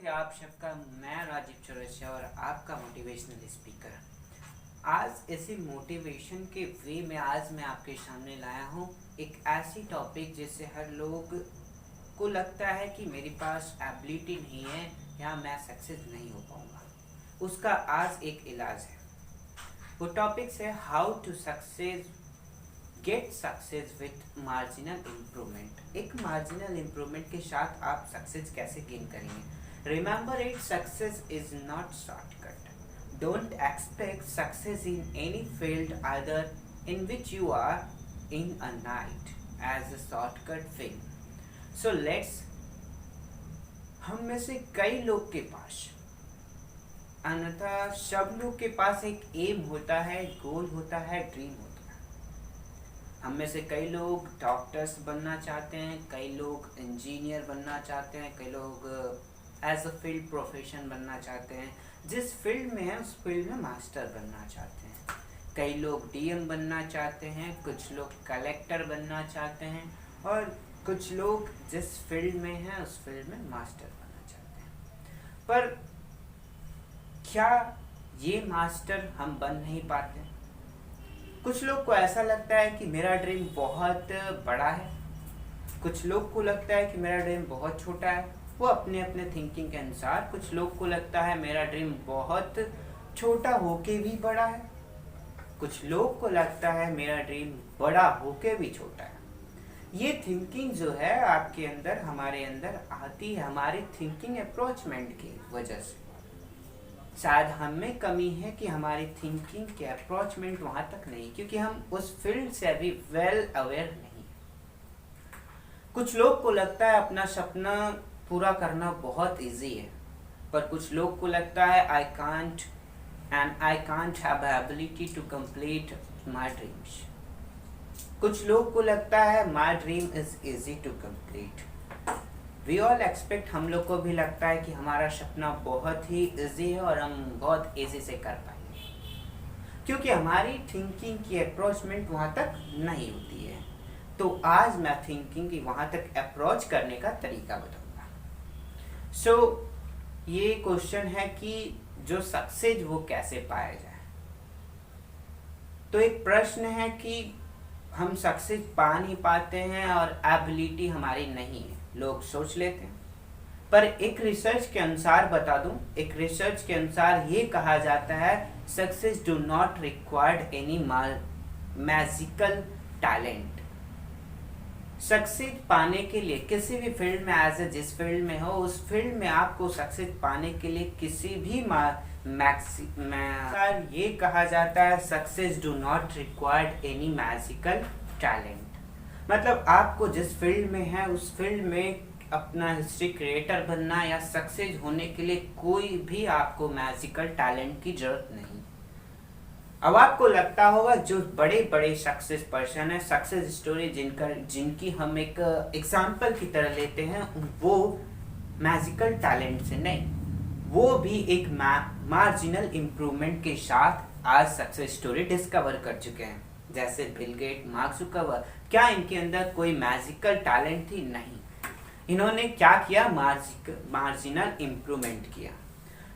है आप सबका। मैं राजीव चौरसिया और आपका मोटिवेशनल स्पीकर। आज इसी मोटिवेशन के वे में आज मैं आपके सामने लाया हूँ एक ऐसी टॉपिक जिससे हर लोग को लगता है कि मेरे पास एबिलिटी नहीं है या मैं सक्सेस नहीं हो पाऊँगा। उसका आज एक इलाज है। वो टॉपिक है how to success get success with marginal improvement. एक मार्जिनल इम्प्रूवमेंट के साथ आप सक्सेस कैसे गेन करेंगे। Remember it, success is not shortcut. Don't expect success in any field either in which you are in a night as a shortcut film. So let's, हम में से कई लोग के पास, अन्यथा सब लोग के पास एक एम होता है, गोल होता है, ड्रीम होता है। हम में से कई लोग डॉक्टर्स बनना चाहते हैं, कई लोग इंजीनियर बनना चाहते हैं, कई लोग एज अ फील्ड प्रोफेशन बनना चाहते हैं। जिस फील्ड में है उस फील्ड में मास्टर बनना चाहते हैं। कई लोग डीएम बनना चाहते हैं, कुछ लोग कलेक्टर बनना चाहते हैं और कुछ लोग जिस फील्ड में हैं उस फील्ड में मास्टर बनना चाहते हैं। पर क्या ये मास्टर हम बन नहीं पाते? कुछ लोग को ऐसा लगता है कि मेरा ड्रीम बहुत बड़ा है, कुछ लोग को लगता है कि मेरा ड्रीम बहुत छोटा है। वो अपने अपने थिंकिंग के अनुसार, कुछ लोग को लगता है मेरा ड्रीम बहुत छोटा होके भी बड़ा है, कुछ लोग को लगता है मेरा ड्रीम बड़ा होके भी छोटा है। ये थिंकिंग जो है आपके अंदर, हमारे अंदर आती है हमारे थिंकिंग अप्रोचमेंट की वजह से। शायद हम में कमी है कि हमारी थिंकिंग के अप्रोचमेंट वहां तक नहीं, क्योंकि हम उस फील्ड से अभी वेल अवेयर नहीं। कुछ लोग को लगता है अपना सपना पूरा करना बहुत इजी है, पर कुछ लोग को लगता है I can't have ability to complete my dreams. कुछ लोग को लगता है my dream is easy to complete. We all expect, हम लोग को भी लगता है कि हमारा सपना बहुत ही इजी है और हम बहुत इजी से कर पाएंगे, क्योंकि हमारी थिंकिंग की अप्रोचमेंट वहाँ तक नहीं होती है। तो आज मैं थिंकिंग की वहाँ तक अप्रोच करने का तरीका बताऊंगा। सो ये क्वेश्चन है कि जो सक्सेस वो कैसे पाया जाए। तो एक प्रश्न है कि हम सक्सेस पा नहीं पाते हैं और एबिलिटी हमारी नहीं है, लोग सोच लेते हैं। पर एक रिसर्च के अनुसार बता दूं, एक रिसर्च के अनुसार ये कहा जाता है success do not required any magical talent. Success पाने के लिए किसी भी फील्ड में, एज ए जिस फील्ड में हो उस फील्ड में आपको सक्सेस पाने के लिए किसी भी ये कहा जाता है success do not required any magical talent. मतलब आपको जिस फील्ड में है उस फील्ड में अपना हिस्ट्री क्रिएटर बनना या सक्सेस होने के लिए कोई भी आपको मैजिकल टैलेंट की जरूरत नहीं। अब आपको लगता होगा जो बड़े बड़े सक्सेस पर्सन है, सक्सेस स्टोरी जिनकी हम एक एग्जाम्पल की तरह लेते हैं, वो मैजिकल टैलेंट से नहीं, वो भी एक मार्जिनल इम्प्रूवमेंट के साथ आज सक्सेस स्टोरी डिस्कवर कर चुके हैं। जैसे बिल गेट, मार्क जुकरबर्ग, क्या इनके अंदर कोई मैजिकल टैलेंट थी? नहीं। इन्होंने क्या किया? मार्जिनल इम्प्रूवमेंट किया।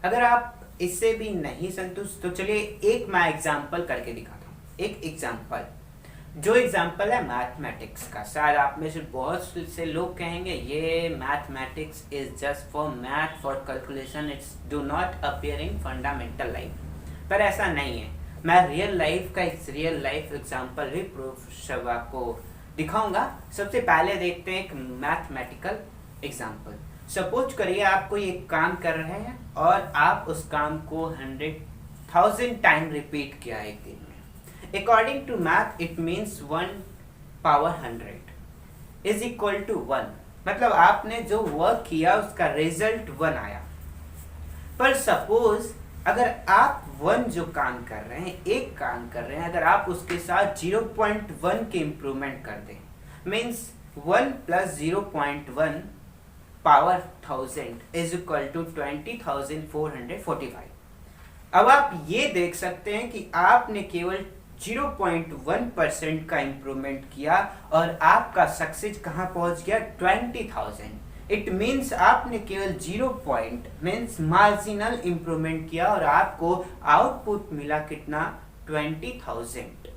अगर आप इससे भी नहीं संतुष्ट तो चलिए एक मैं एग्जाम्पल करके दिखाता हूँ। एक एग्जाम्पल, जो एग्जाम्पल है मैथमेटिक्स का। शायद आप में से बहुत से लोग कहेंगे ये mathematics is just for math, for calculation, it's do not appear in fundamental life. पर ऐसा नहीं है। मैं रियल लाइफ का एक रियल लाइफ एग्जाम्पल भी प्रूफ सब आपको दिखाऊंगा। सबसे पहले देखते हैं एक मैथमेटिकल एग्जाम्पल। सपोज करिए आप कोई एक काम कर रहे हैं और आप उस काम को 100,000 टाइम रिपीट किया एक दिन में। According to math it means 1 power 100 is equal to 1। मतलब आपने जो वर्क किया उसका रिजल्ट 1 आया। पर सपोज अगर आप 1 जो काम कर रहे हैं, एक काम कर रहे हैं, अगर आप उसके साथ 0.1 के इम्प्रूवमेंट कर दें, means 1 + 0.1 power 1000 is equal to 20,445। अब आप ये देख सकते हैं कि आपने केवल 0.1% का इम्प्रूवमेंट किया और आपका सक्सेस कहाँ पहुंच गया? 20,000। इट मीन्स आपने केवल 0 पॉइंट मीन्स मार्जिनल इंप्रूवमेंट किया और आपको आउटपुट मिला कितना 20,000।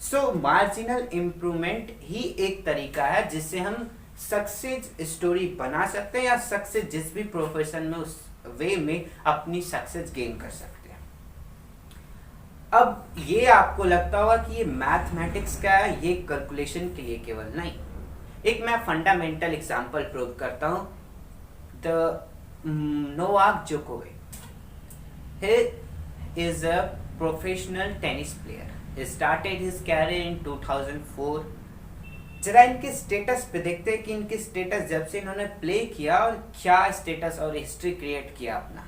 सो मार्जिनल इंप्रूवमेंट ही एक तरीका है जिससे हम सक्सेस स्टोरी बना सकते हैं या सक्सेस जिस भी प्रोफेशन में उस वे में अपनी सक्सेस गेन कर सकते हैं। अब ये आपको लगता होगा कि ये मैथमेटिक्स का है, ये कैलकुलेशन के लिए केवल नहीं। एक मैं फंडामेंटल एग्जांपल प्रूव करता हूँ। द नोवाक जोकोविच, he is a professional tennis player, started his career in 2004। जरा इनके स्टेटस पे देखते हैं कि इनके स्टेटस जब से इन्होंने प्ले किया और क्या स्टेटस और हिस्ट्री क्रिएट किया अपना।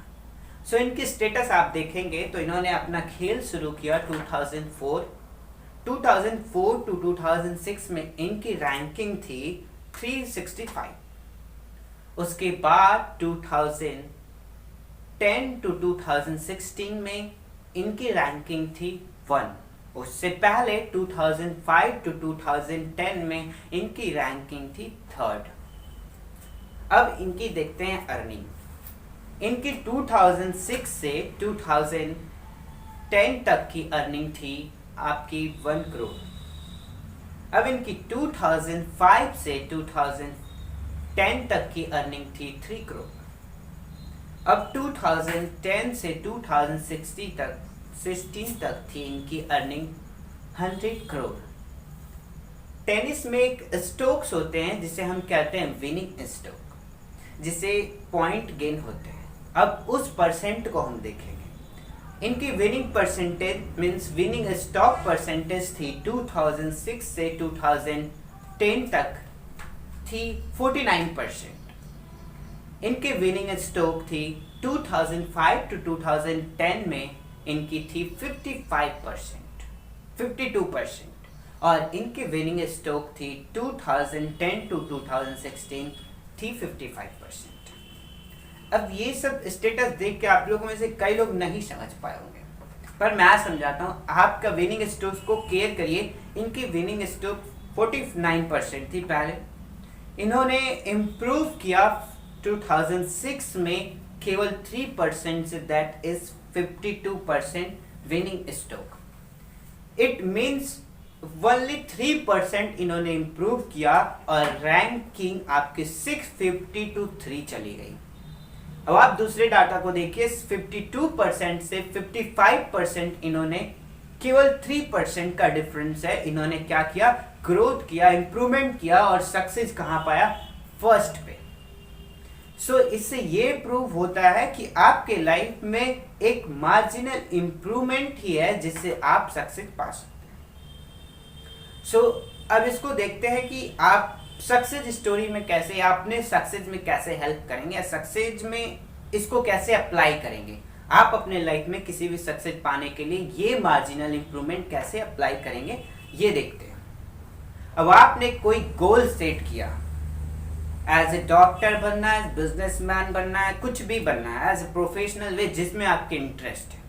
सो इनकी स्टेटस आप देखेंगे तो इन्होंने अपना खेल शुरू किया 2004 टू 2006 में इनकी रैंकिंग थी 365। उसके बाद 2010 टू 2016 में इनकी रैंकिंग थी 1। उससे पहले 2005 टू 2010 में इनकी रैंकिंग थी 3rd। अब इनकी देखते हैं अर्निंग। इनकी 2006 से 2010 तक की अर्निंग थी आपकी 1 करोड़। अब इनकी 2005 से 2010 तक की अर्निंग थी 3 करोड़। अब 2010 से 2016 तक थी इनकी अर्निंग 100 करोड़। टेनिस में एक स्ट्रोक्स होते हैं जिसे हम कहते हैं विनिंग स्ट्रोक, जिसे पॉइंट गेन होते हैं। अब उस परसेंट को हम देखेंगे। इनकी winning percentage means winning stroke percentage थी 2006 से 2010 तक थी 49%। इनकी विनिंग स्ट्रोक थी 2005 टू 2010 में इनकी थी 52% और इनकी विनिंग स्ट्रोक थी 2010 टू 2016 थी 55%। अब ये सब स्टेटस देख के आप लोगों में से कई लोग नहीं समझ पाए होंगे, पर मैं समझाता हूँ। आपका विनिंग स्ट्रोक को केयर करिए। इनकी विनिंग स्ट्रोक 49% थी पहले, इन्होंने इम्प्रूव किया 2006 में केवल 3% say that is 52% winning stroke. It means only 3% इन्होंने इम्प्रूव किया और रैंकिंग आपके 650 to 3 चली गई। अब आप दूसरे डाटा को देखिए, 52% से 55% इन्होंने केवल 3% का डिफरेंस है। इन्होंने क्या किया, ग्रोथ किया, इंप्रूवमेंट किया और सक्सेस कहां पाया, फर्स्ट पे। सो इससे ये प्रूव होता है कि आपके लाइफ में एक मार्जिनल इंप्रूवमेंट ही है जिससे आप सक्सेस पा सकते हैं। सो अब इसको देखते हैं कि आप सक्सेस स्टोरी में कैसे, आपने सक्सेस में कैसे हेल्प करेंगे या सक्सेस में इसको कैसे अप्लाई करेंगे। आप अपने लाइफ में किसी भी सक्सेस पाने के लिए ये मार्जिनल इंप्रूवमेंट कैसे अप्लाई करेंगे, ये देखते हैं। अब आपने कोई गोल सेट किया, एज ए डॉक्टर बनना है, बिजनेसमैन बनना है, कुछ भी बनना है, एज ए प्रोफेशनल वे जिसमें आपके इंटरेस्ट है।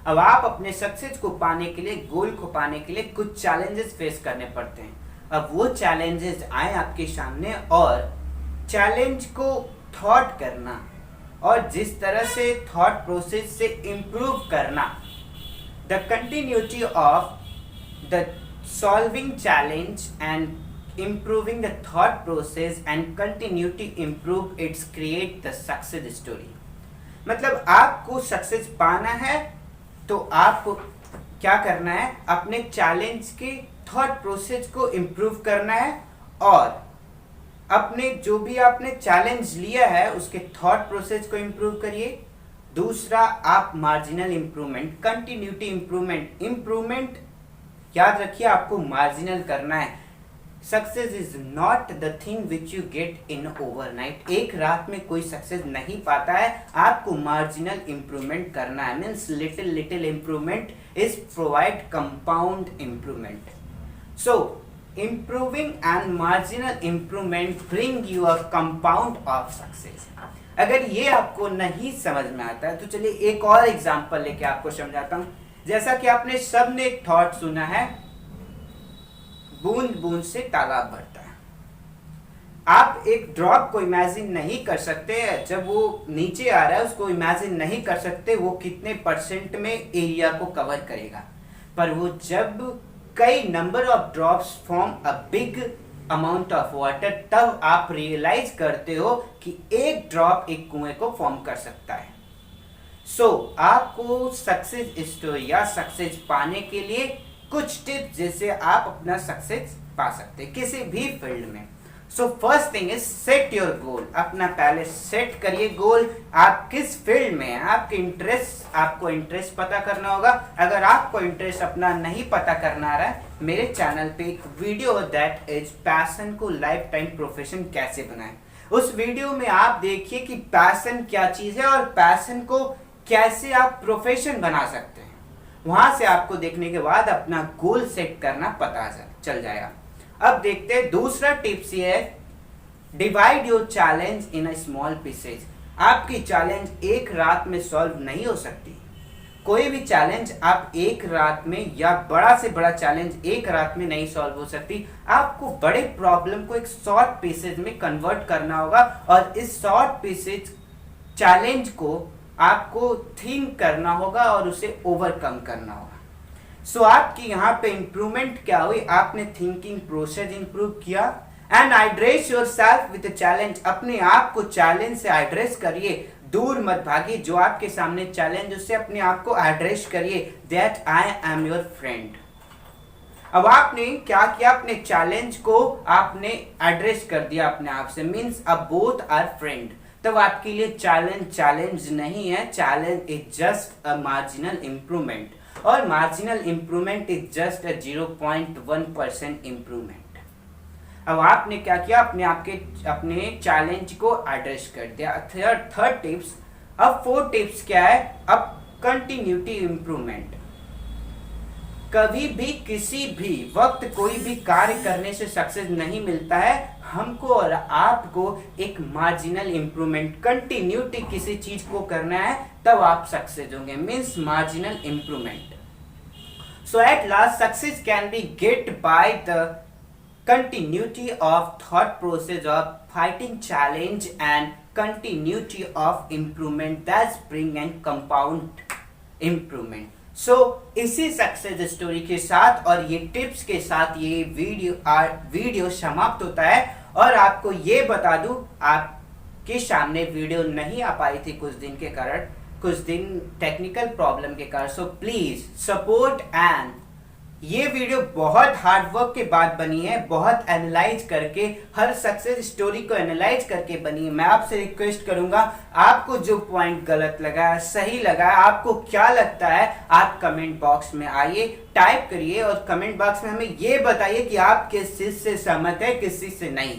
अब आप अपने सक्सेस को पाने के लिए, गोल को पाने के लिए कुछ चैलेंजेस फेस करने पड़ते हैं। अब वो चैलेंजेस आए आपके सामने और चैलेंज को थॉट करना और जिस तरह से थॉट प्रोसेस से इम्प्रूव करना, the continuity of the solving challenge and improving the thought process and continue to improve its create the success story। मतलब आपको सक्सेस पाना है तो आपको क्या करना है, अपने चैलेंज के थॉट प्रोसेस को इम्प्रूव करना है और अपने जो भी आपने चैलेंज लिया है उसके थॉट प्रोसेस को इम्प्रूव करिए। दूसरा, आप मार्जिनल इम्प्रूवमेंट, कंटिन्यूटी इम्प्रूवमेंट याद रखिए, आपको मार्जिनल करना है। Success is not the thing which you get in overnight. एक रात में कोई सक्सेस नहीं पाता है, आपको मार्जिनल इंप्रूवमेंट करना है। Means little improvement is provide compound improvement. So improving and marginal improvement bring you a compound of success। अगर ये आपको नहीं समझ में आता है तो चलिए एक और एग्जांपल लेके आपको समझाता हूँ। जैसा कि आपने सबने एक थॉट सुना है, बूंद बूंद से तालाब भरता है। आप एक ड्रॉप को इमेजिन नहीं कर सकते, जब वो नीचे आ रहा है उसको इमेजिन नहीं कर सकते वो कितने परसेंट में एरिया को कवर करेगा, पर वो जब कई number of drops form a big amount of water, तब आप रियलाइज करते हो कि एक ड्रॉप एक कुएं को फॉर्म कर सकता है। आपको सक्सेस स्टोरी या सक्सेस पाने के लिए कुछ टिप्स जिससे आप अपना सक्सेस पा सकते हैं किसी भी फील्ड में। First thing is set your goal. अपना पहले सेट करिए गोल, आप किस फील्ड में हैं, आपके इंटरेस्ट, आपको इंटरेस्ट पता करना होगा। अगर आपको इंटरेस्ट अपना नहीं पता करना रहा है, मेरे चैनल पे एक वीडियो दैट इज पैशन को लाइफ टाइम प्रोफेशन कैसे बनाएं। उस वीडियो में आप देखिए कि पैशन क्या चीज है और पैशन को कैसे आप प्रोफेशन बना सकते हैं। वहां से आपको देखने के बाद अपना गोल सेट करना पता चल जाएगा। अब देखते हैं दूसरा टिप्स ये है, divide your challenge in a small pieces. आपकी चैलेंज एक रात में सॉल्व नहीं हो सकती। कोई भी चैलेंज आप एक रात में या बड़ा से बड़ा चैलेंज एक रात में नहीं सॉल्व हो सकती। आपको बड़े प्रॉब्लम को एक शॉर्ट पीसेज में कन्वर्ट करना होगा और इस शॉर्ट पीसेज चैलेंज को आपको थिंक करना होगा और उसे ओवरकम करना होगा। आपकी यहाँ पे इंप्रूवमेंट क्या हुई, आपने थिंकिंग प्रोसेस इंप्रूव किया। And address yourself with challenge. अपने आप को चैलेंज से एड्रेस करिए, दूर मत भागिए। जो आपके सामने चैलेंज उससे अपने आप को एड्रेस करिए, that I am your friend. अब आपने क्या किया, अपने चैलेंज को आपने एड्रेस कर दिया अपने आप से, मीन्स अब बोथ आर फ्रेंड। तब आपके लिए चैलेंज नहीं है, challenge is just a marginal improvement और marginal improvement is just a 0.1% improvement. अब आपने क्या किया, अपने चैलेंज को एड्रेस कर दिया। Third tips. अब फोर्थ टिप्स क्या है, अब कंटिन्यूटी इंप्रूवमेंट। कभी भी किसी भी वक्त कोई भी कार्य करने से सक्सेस नहीं मिलता है। हमको और आपको एक मार्जिनल इंप्रूवमेंट, कंटिन्यूटी किसी चीज को करना है, तब आप सक्सेस होंगे, means marginal improvement. At last success can be get by the continuity of thought process of fighting challenge and continuity of improvement that's bring and compound improvement। इसी success story के साथ और ये टिप्स के साथ ये video समाप्त होता है। और आपको ये बता दूं, आपके सामने वीडियो नहीं आ पाई थी कुछ दिन के कारण, कुछ दिन टेक्निकल प्रॉब्लम के कारण। Please support. एंड ये वीडियो बहुत हार्ड वर्क के बाद बनी है, बहुत एनालाइज करके, हर सक्सेस स्टोरी को एनालाइज करके बनी है। मैं आपसे रिक्वेस्ट करूंगा, आपको जो पॉइंट गलत लगा, सही लगा, आपको क्या लगता है, आप कमेंट बॉक्स में आइए, टाइप करिए और कमेंट बॉक्स में हमें ये बताइए कि आप किस चीज से सहमत है, किस चीज से नहीं।